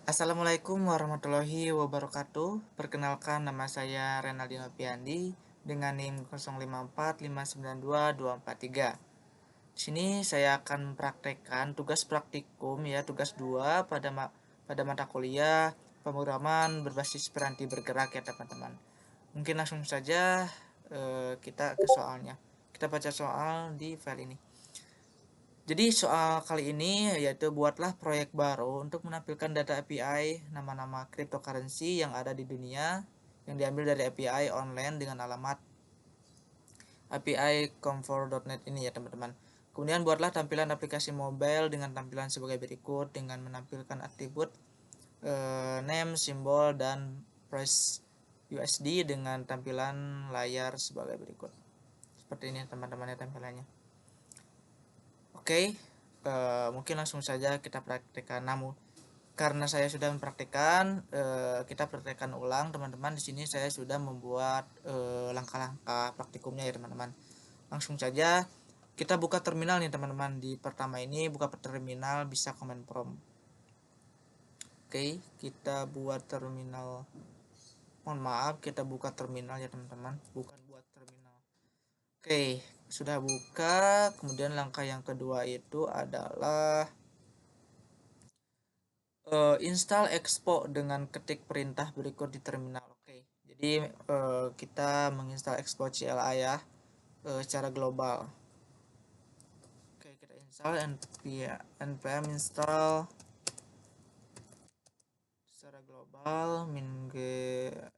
Assalamualaikum warahmatullahi wabarakatuh. Perkenalkan, nama saya Renaldino Piandi dengan NIM 0545922243. Di sini saya akan mempraktekkan tugas praktikum ya, tugas 2 pada mata kuliah pemrograman berbasis piranti bergerak ya teman-teman. Mungkin langsung saja kita ke soalnya. Kita baca soal di file ini. Jadi soal kali ini yaitu buatlah proyek baru untuk menampilkan data API nama-nama cryptocurrency yang ada di dunia yang diambil dari API online dengan alamat API comfort.net ini ya teman-teman. Kemudian buatlah tampilan aplikasi mobile dengan tampilan sebagai berikut dengan menampilkan atribut name, simbol, dan price USD dengan tampilan layar sebagai berikut. Seperti ini teman-teman ya tampilannya. Oke, mungkin langsung saja kita praktekkan. Namun karena saya sudah mempraktekkan, kita praktekkan ulang teman-teman. Di sini saya sudah membuat langkah-langkah praktikumnya ya teman-teman. Langsung saja kita buka terminal nih teman-teman. Di pertama ini buka terminal, bisa command prompt. Oke, kita buat terminal. Mohon maaf, kita buka terminal ya teman-teman, bukan buat terminal. Oke, sudah buka. Kemudian langkah yang kedua itu adalah install expo dengan ketik perintah berikut di terminal. Oke, jadi kita menginstal expo CLI ya secara global. Oke, kita install npm install secara global min g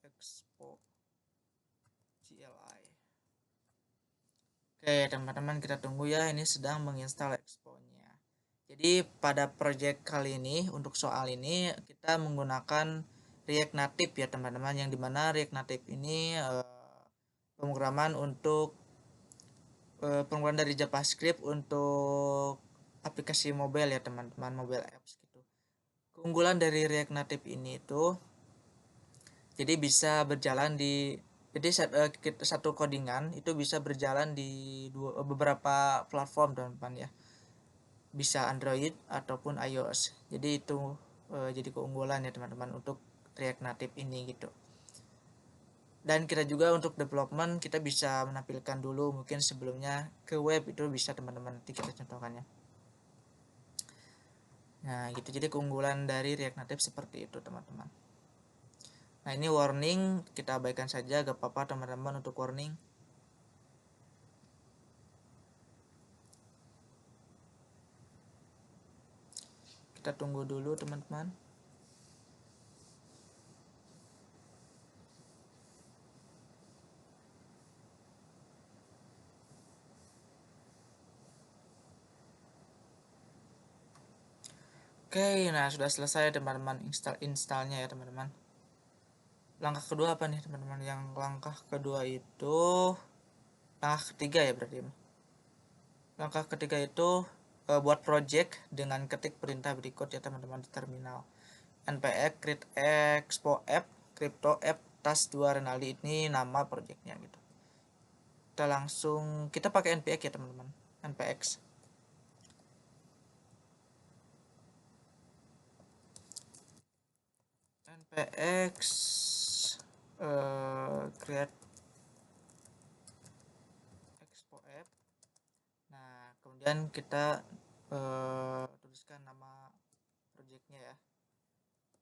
expo CLI. Oke teman-teman, kita tunggu ya, ini sedang menginstal expo-nya. Jadi pada project kali ini untuk soal ini kita menggunakan React Native ya teman-teman, yang dimana React Native ini pemrograman untuk pemrograman dari JavaScript untuk aplikasi mobile ya teman-teman, mobile apps gitu. Keunggulan dari React Native ini itu jadi bisa berjalan di satu codingan itu bisa berjalan di beberapa platform teman-teman ya, bisa Android ataupun iOS. Jadi itu jadi keunggulan ya teman-teman untuk React Native ini gitu. Dan kita juga untuk development kita bisa menampilkan dulu mungkin sebelumnya ke web, itu bisa teman-teman, nanti kita contohkannya. Nah gitu, jadi keunggulan dari React Native seperti itu teman-teman. Nah ini warning, kita abaikan saja, gak apa-apa teman-teman untuk warning. Kita tunggu dulu teman-teman. Oke, nah sudah selesai teman-teman installnya ya teman-teman. Langkah kedua apa nih teman-teman? Yang langkah kedua itu langkah ketiga ya berarti. Langkah ketiga itu buat project dengan ketik perintah berikut ya teman-teman di terminal. npx create expo app crypto app tas 2 Renaldi, ini nama projectnya gitu. Kita pakai npx ya teman-teman, npx. npx create expo app. Nah kemudian kita tuliskan nama projectnya ya,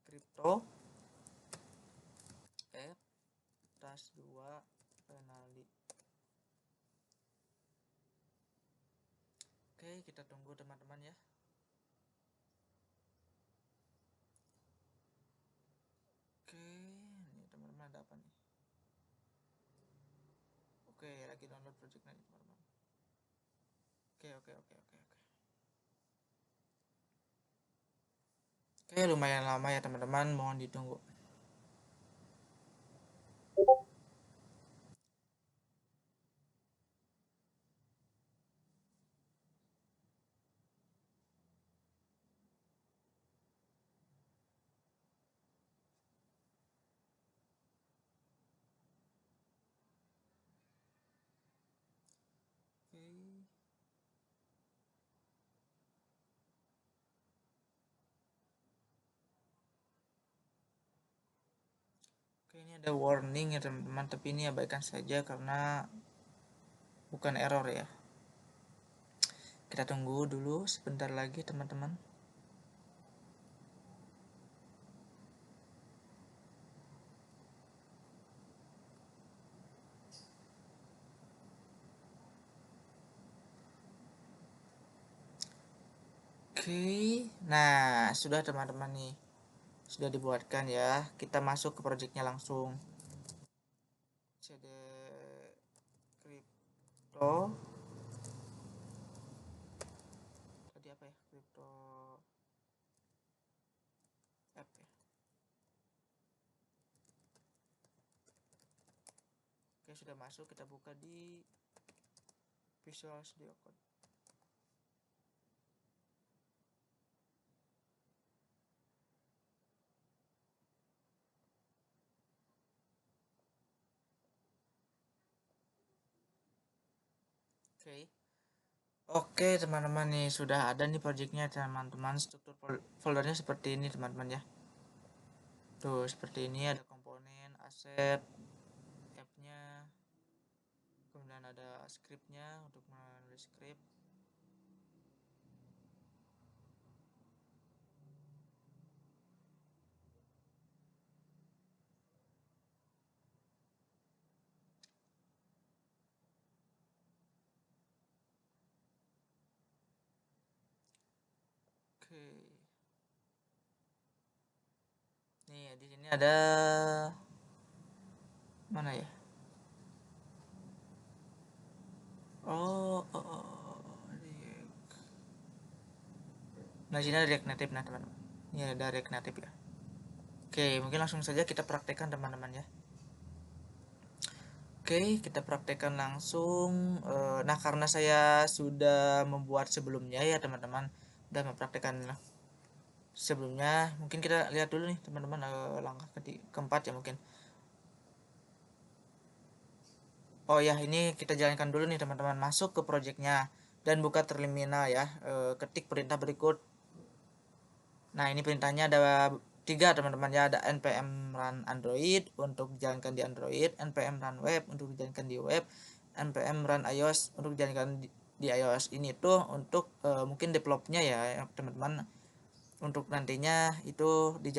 crypto app tas 2 Renaldi. Oke, kita tunggu teman-teman ya. Oke, ini teman-teman ada apa nih? Oke, lagi download project nih teman-teman. Oke. Oke, lumayan lama ya teman-teman, mohon ditunggu. Oke. Oke, ini ada warning ya teman-teman, tapi ini abaikan saja karena bukan error ya. Kita tunggu dulu sebentar lagi teman-teman. Oke, nah sudah teman-teman nih, sudah dibuatkan ya. Kita masuk ke projectnya langsung. CD crypto, tadi apa ya, crypto app ya. Oke, sudah masuk, kita buka di Visual Studio Code. Oke teman-teman, nih sudah ada nih projectnya teman-teman. Struktur foldernya seperti ini teman-teman ya. Tuh seperti ini, ada komponen, aset, app-nya, kemudian ada scriptnya untuk menulis script. Oke, nih di sini ada mana ya? Nah sini ada React Native, nah teman-teman. Ini ada React Native ya. Oke, mungkin langsung saja kita praktekkan teman-teman ya. Oke, kita praktekkan langsung. Nah, karena saya sudah membuat sebelumnya ya teman-teman, udah mempraktekkan sebelumnya. Mungkin kita lihat dulu nih teman-teman, langkah keempat ya mungkin. Oh ya, ini kita jalankan dulu nih teman-teman. Masuk ke projectnya dan buka terminal ya. Ketik perintah berikut. Nah, ini perintahnya ada tiga teman-teman ya. Ada npm run android untuk dijalankan di android, npm run web untuk dijalankan di web, npm run ios untuk dijalankan di ios. Ini tuh untuk mungkin developnya ya teman-teman. Untuk nantinya itu di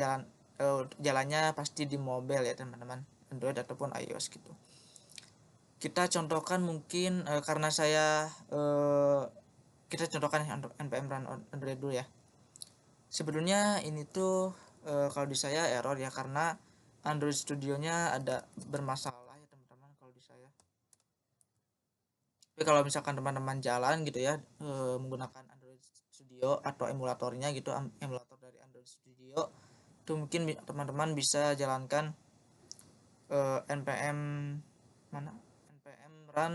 jalannya pasti di mobile ya teman-teman, android ataupun ios gitu. Kita contohkan mungkin karena saya kita contohkan npm run android dulu ya. Sebenarnya ini tuh kalau di saya error ya, karena Android Studio-nya ada bermasalah ya teman-teman kalau di saya. Tapi kalau misalkan teman-teman jalan gitu ya menggunakan Android Studio atau emulatornya gitu, emulator dari Android Studio, itu mungkin teman-teman bisa jalankan npm mana, npm run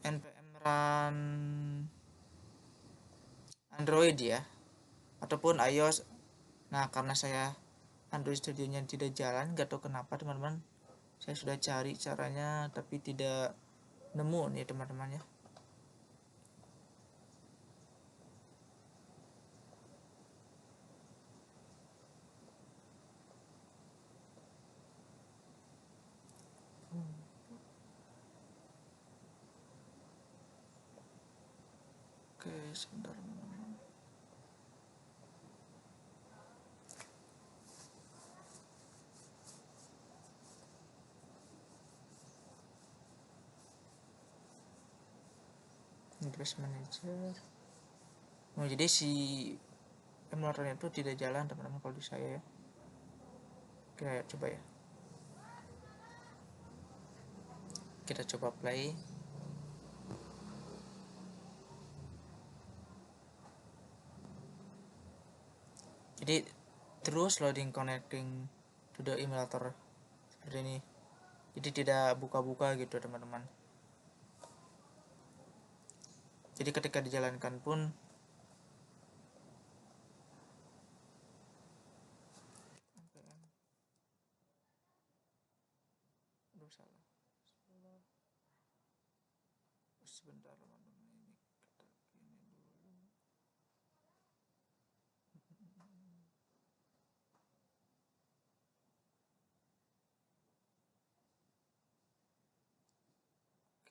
npm run Android ya ataupun iOS. Nah, karena saya Android Studio-nya tidak jalan, gak tahu kenapa teman-teman. Saya sudah cari caranya tapi tidak nemu nih teman-teman ya. Oke, sebentar. Ingress Manager. Oh, jadi si emulatornya itu tidak jalan teman-teman kalau di saya ya. Kita coba ya. Kita coba play. Jadi terus loading connecting to the emulator seperti ini. Jadi tidak buka-buka gitu teman-teman. Jadi ketika dijalankan pun salah. Sebentar teman-teman, ini kita ini dulu.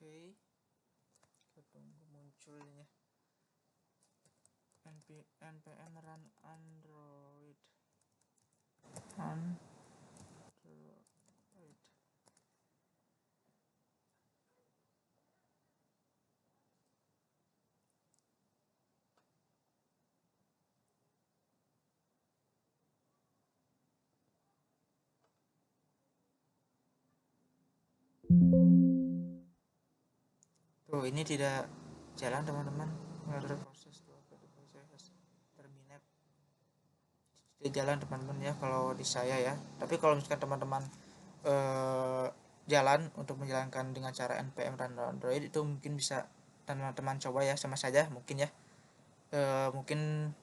kita tunggu munculnya npm run android. Tuh, ini tidak jalan teman-teman. Mengatur proses terminate tidak jalan teman-teman ya kalau di saya ya. Tapi kalau misalkan teman-teman jalan untuk menjalankan dengan cara npm run android, itu mungkin bisa teman-teman coba ya, sama saja mungkin ya. Mungkin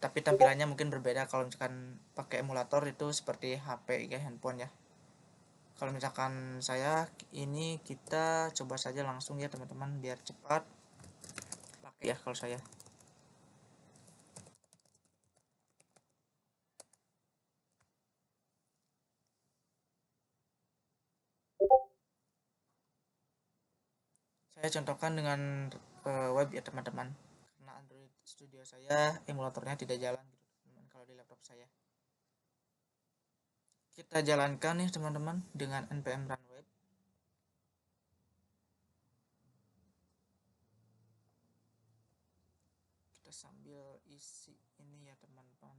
tapi tampilannya mungkin berbeda kalau misalkan pakai emulator, itu seperti HP ya, handphone ya. Kalau misalkan saya ini, kita coba saja langsung ya teman-teman biar cepat pakai ya. Kalau saya contohkan dengan web ya teman-teman, karena Android Studio saya emulatornya tidak jalan gitu teman-teman kalau di laptop saya. Kita jalankan nih teman-teman dengan npm run web. Kita sambil isi ini ya teman-teman.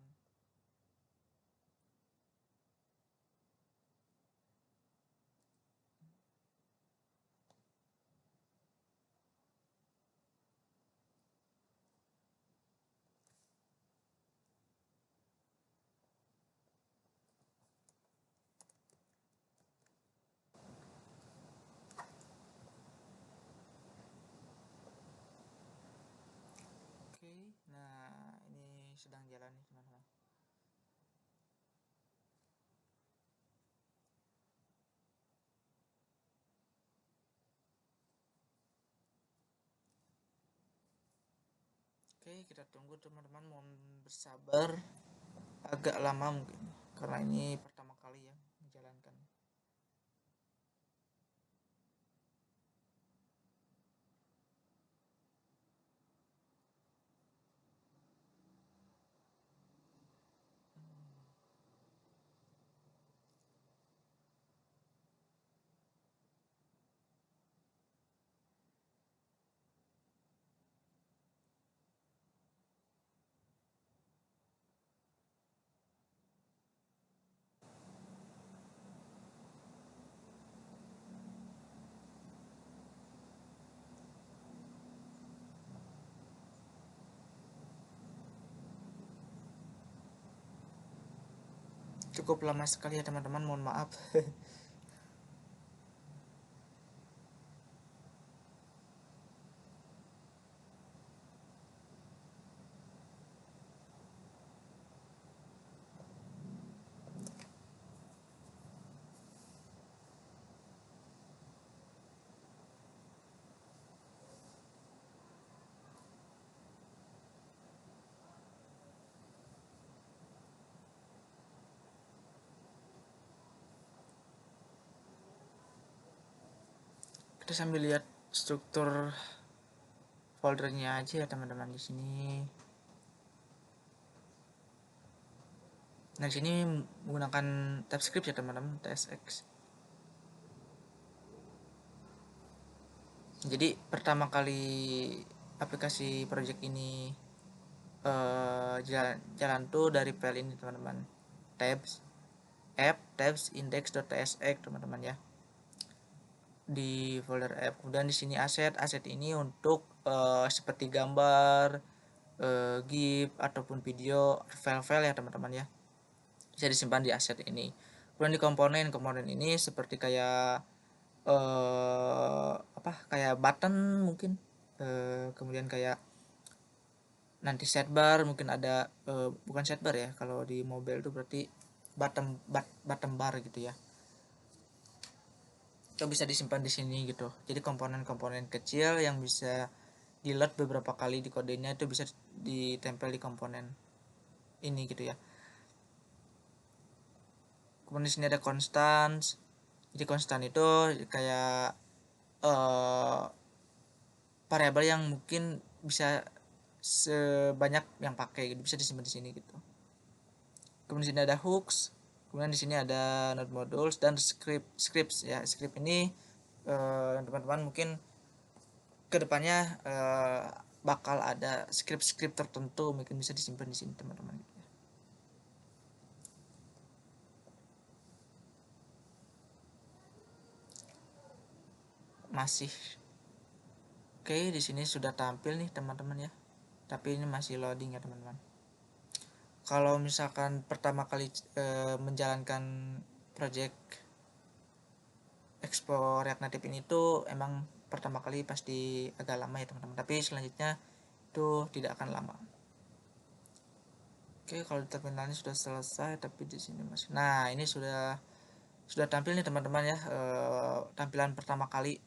Oke, nah ini sedang jalan nih teman-teman. Oke, kita tunggu teman-teman, mohon bersabar, agak lama mungkin karena ini pertama kali ya menjalankan. Cukup lama sekali ya teman-teman, mohon maaf. Kita sambil lihat struktur foldernya aja ya teman-teman di sini. Nah, di sini menggunakan TypeScript ya teman-teman, TSX. Jadi pertama kali aplikasi project ini jalan tuh dari file ini teman-teman, tabs index.tsx teman-teman ya, di folder app. Kemudian di sini aset ini untuk seperti gambar, GIF ataupun video, file-file ya teman-teman ya, bisa disimpan di aset ini. Kemudian di komponen ini seperti kayak kayak button mungkin, kemudian kayak nanti sidebar mungkin ada, bukan sidebar ya, kalau di mobile itu berarti bottom bar gitu ya, itu bisa disimpan di sini gitu. Jadi komponen-komponen kecil yang bisa di load beberapa kali di kodenya itu bisa ditempel di komponen ini gitu ya. Kemudian di sini ada constants. Jadi constant itu kayak variabel yang mungkin bisa sebanyak yang pakai gitu, bisa disimpan di sini gitu. Kemudian di sini ada hooks, kemudian di sini ada node modules dan scripts ya. Script ini teman-teman mungkin kedepannya bakal ada script tertentu mungkin bisa disimpan di sini teman-teman. Masih oke, di sini sudah tampil nih teman-teman ya, tapi ini masih loading ya teman-teman. Kalau misalkan pertama kali menjalankan project ekspor React Native ini tuh emang pertama kali pasti agak lama ya teman-teman, tapi selanjutnya itu tidak akan lama. Oke, kalau terminalnya sudah selesai, tapi di sini masih. Nah, ini sudah tampil nih teman-teman ya, tampilan pertama kali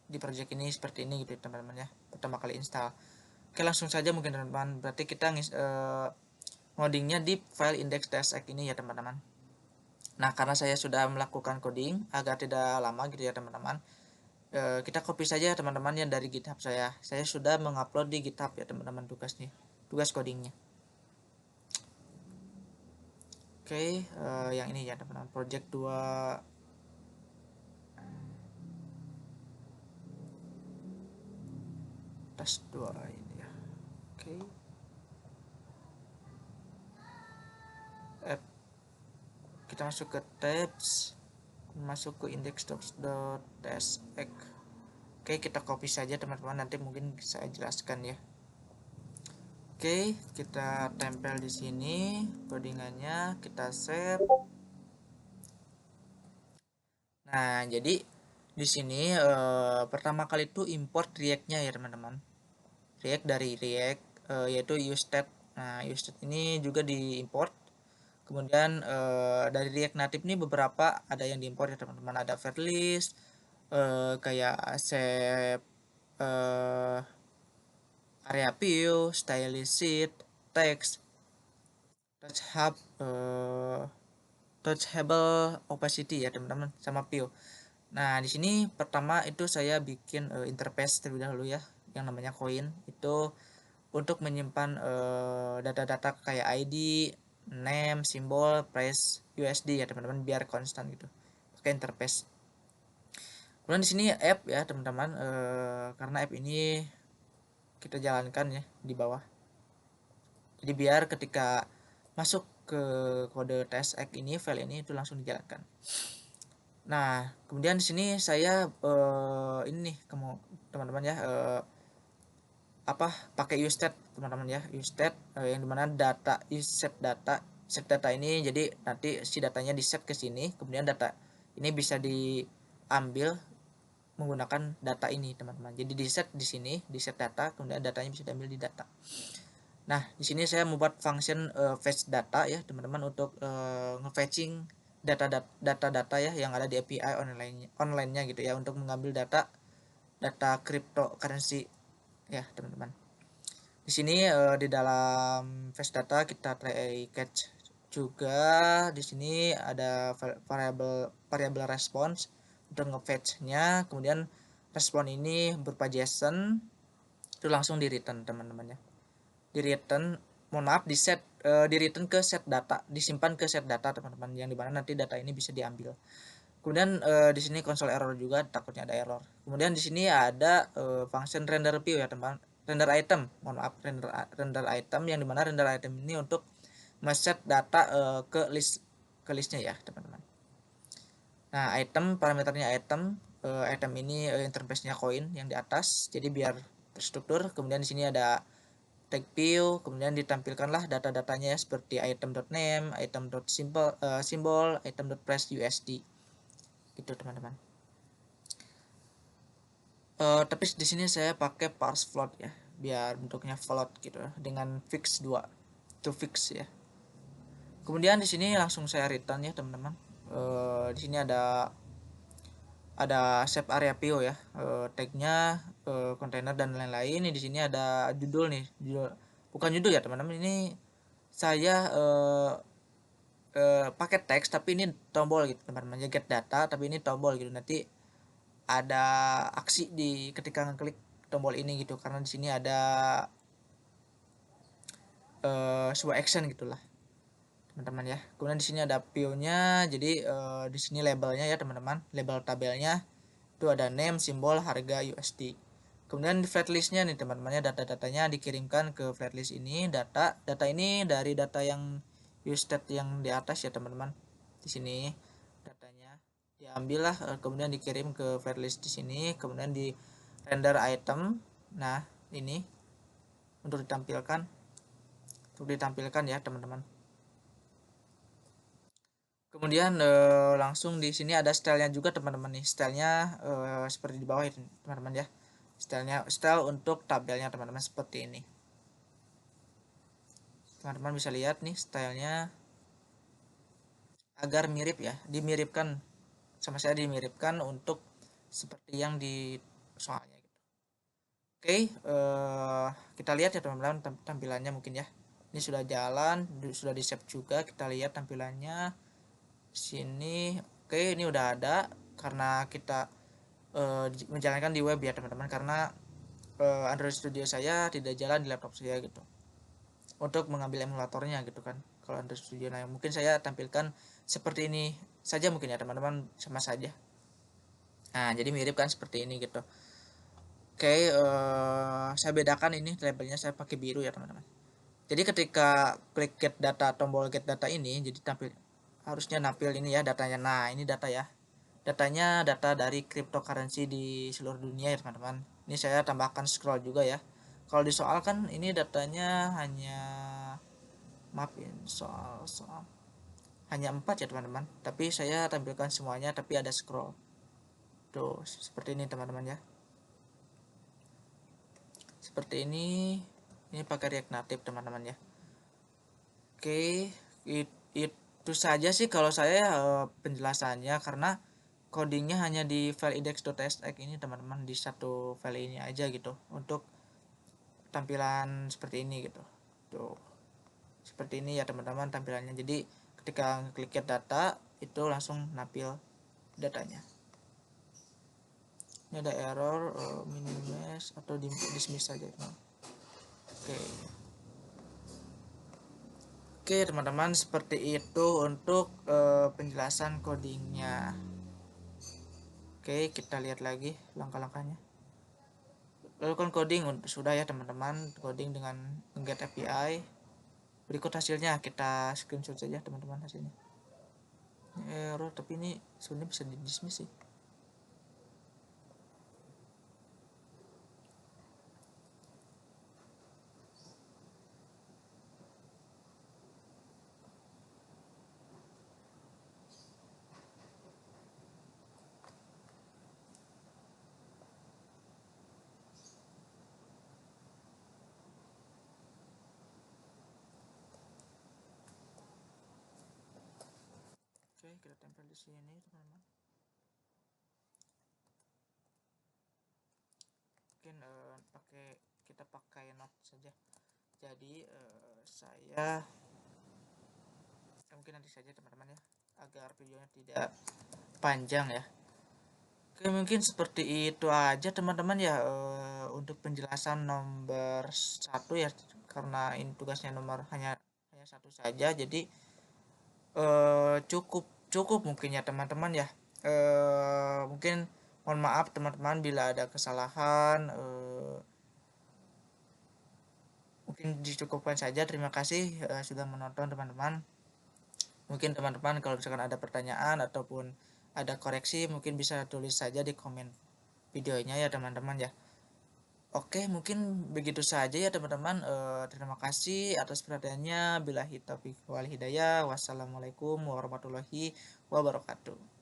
di project ini seperti ini gitu teman-teman ya, pertama kali install. Oke, langsung saja mungkin teman-teman, berarti kita ngodingnya di file index.tsx ini ya teman-teman. Nah, karena saya sudah melakukan coding agar tidak lama gitu ya teman-teman, kita copy saja teman-teman ya dari GitHub saya sudah mengupload di GitHub ya teman-teman tugas codingnya. Oke, yang ini ya teman-teman, project 2 tes 2 ini ya. Oke, kita masuk ke tabs, masuk ke index.tsx. Oke, kita copy saja teman-teman, nanti mungkin saya jelaskan ya. Oke, kita tempel di sini codingannya, kita save. Nah, jadi di sini pertama kali itu import React-nya ya teman-teman. React dari React yaitu useState. Nah, useState ini juga diimport. Kemudian dari React Native ini beberapa ada yang diimport ya teman-teman. Ada Fairlist, kayak shape, area view, stylistic, text, touchable opacity ya teman-teman, sama view. Nah, di sini pertama itu saya bikin interface terlebih dahulu ya, yang namanya coin. Itu untuk menyimpan data-data kayak ID, name, simbol, price, USD ya teman-teman, biar konstan gitu. Pakai interface. Kemudian di sini app ya teman-teman, karena app ini kita jalankan ya di bawah. Jadi biar ketika masuk ke kode tsx ini, file ini itu langsung dijalankan. Nah, kemudian di sini saya ini nih teman-teman ya, pakai useState teman-teman ya, useState yang dimana set data ini, jadi nanti si datanya di set ke sini, kemudian data ini bisa diambil menggunakan data ini teman-teman. Jadi di set di sini, di set data, kemudian datanya bisa diambil di data. Nah, di sini saya membuat function fetch data ya teman-teman, untuk nge-fetching data ya yang ada di API online-nya gitu ya, untuk mengambil data cryptocurrency ya teman-teman. Di sini di dalam fetch data kita try catch juga. Di sini ada variable response untuk nge-fetch-nya, kemudian respon ini berupa JSON, itu langsung di return teman-teman ya. Di return, di return ke set data, disimpan ke set data teman-teman, yang dimana nanti data ini bisa diambil. Kemudian di sini console error juga, takutnya ada error. Kemudian di sini ada function render view ya teman, render item, render item, yang dimana render item ini untuk set data ke listnya ya teman-teman. Nah, item, parameternya item ini interface-nya coin yang di atas, jadi biar terstruktur. Kemudian di sini ada tag view, kemudian ditampilkanlah data-datanya ya, seperti item.name, item.symbol, item.price USD gitu teman-teman. Tapi di sini saya pakai parse float ya, biar bentuknya float gitu dengan fix 2, itu fix ya. Kemudian di sini langsung saya return ya teman-teman. Di sini ada save area PO ya, tagnya, kontainer dan lain-lain. Di sini ada judul nih, bukan judul ya teman-teman, ini saya pakai teks tapi ini tombol gitu teman-teman, get data tapi ini tombol gitu. Nanti ada aksi di ketika ngeklik tombol ini gitu, karena di sini ada sebuah action gitulah teman-teman ya. Kemudian di sini ada view-nya, jadi di sini labelnya ya teman-teman, label tabelnya itu ada name, simbol, harga USD. Kemudian di flatlistnya nih teman-teman ya, data-datanya dikirimkan ke flatlist ini. Data ini dari data yang usestate yang di atas ya teman-teman. Di sini datanya diambil lah, kemudian dikirim ke flatlist di sini, kemudian di render item. Nah ini untuk ditampilkan ya teman-teman. Kemudian langsung di sini ada stylenya juga teman-teman nih. Stylenya seperti di bawah ya teman-teman ya. Style untuk tabelnya teman-teman seperti ini. Teman-teman bisa lihat nih stylenya agar mirip ya, dimiripkan sama saya, dimiripkan untuk seperti yang di soalnya gitu. Oke, kita lihat ya teman-teman tampilannya mungkin ya. Ini sudah jalan, sudah di save juga. Kita lihat tampilannya sini. Oke, ini udah ada karena kita menjalankan di web ya teman-teman, karena Android Studio saya tidak jalan di laptop saya gitu untuk mengambil emulatornya gitu kan. Kalau Android Studio, nah mungkin saya tampilkan seperti ini saja mungkin ya teman-teman, sama saja. Nah jadi mirip kan seperti ini gitu. Oke, saya bedakan ini labelnya, saya pakai biru ya teman-teman. Jadi ketika klik get data, tombol get data ini, jadi harusnya nampil ini ya datanya. Nah ini data ya, datanya data dari cryptocurrency di seluruh dunia ya teman-teman. Ini saya tambahkan scroll juga ya. Kalau di soal kan ini datanya hanya, maafin, soal hanya 4 ya teman-teman, tapi saya tampilkan semuanya, tapi ada scroll tuh seperti ini teman-teman ya, seperti ini pakai React Native teman-teman ya. Oke, itu saja sih kalau saya penjelasannya, karena codingnya hanya di file index.tsx ini teman-teman, di satu file ini aja gitu untuk tampilan seperti ini gitu. Tuh seperti ini ya teman-teman tampilannya. Jadi ketika klik get data itu langsung nampil datanya. Ini ada error, minimize atau dismiss saja. Oke. Oke teman-teman, seperti itu untuk penjelasan codingnya. Oke, kita lihat lagi langkah-langkahnya. Lakukan coding sudah ya teman-teman, coding dengan get API. Berikut hasilnya, kita screenshot saja teman-teman hasilnya. Ini error, tapi ini sebenarnya bisa di dismiss sih. Oke, kita tempel di sini teman-teman. Mungkin kita pakai note saja. Jadi saya mungkin nanti saja teman-teman ya, agar videonya tidak panjang ya. Oke, mungkin seperti itu aja teman-teman ya untuk penjelasan nomor 1 ya, karena ini tugasnya hanya satu saja, jadi cukup mungkin ya teman-teman ya. Mungkin mohon maaf teman-teman bila ada kesalahan, mungkin dicukupkan saja. Terima kasih sudah menonton teman-teman. Mungkin teman-teman kalau misalkan ada pertanyaan ataupun ada koreksi, mungkin bisa tulis saja di komen videonya ya teman-teman ya. Oke, mungkin begitu saja ya teman-teman. Terima kasih atas perhatiannya. Billahi taufiq wal hidayah. Wassalamualaikum warahmatullahi wabarakatuh.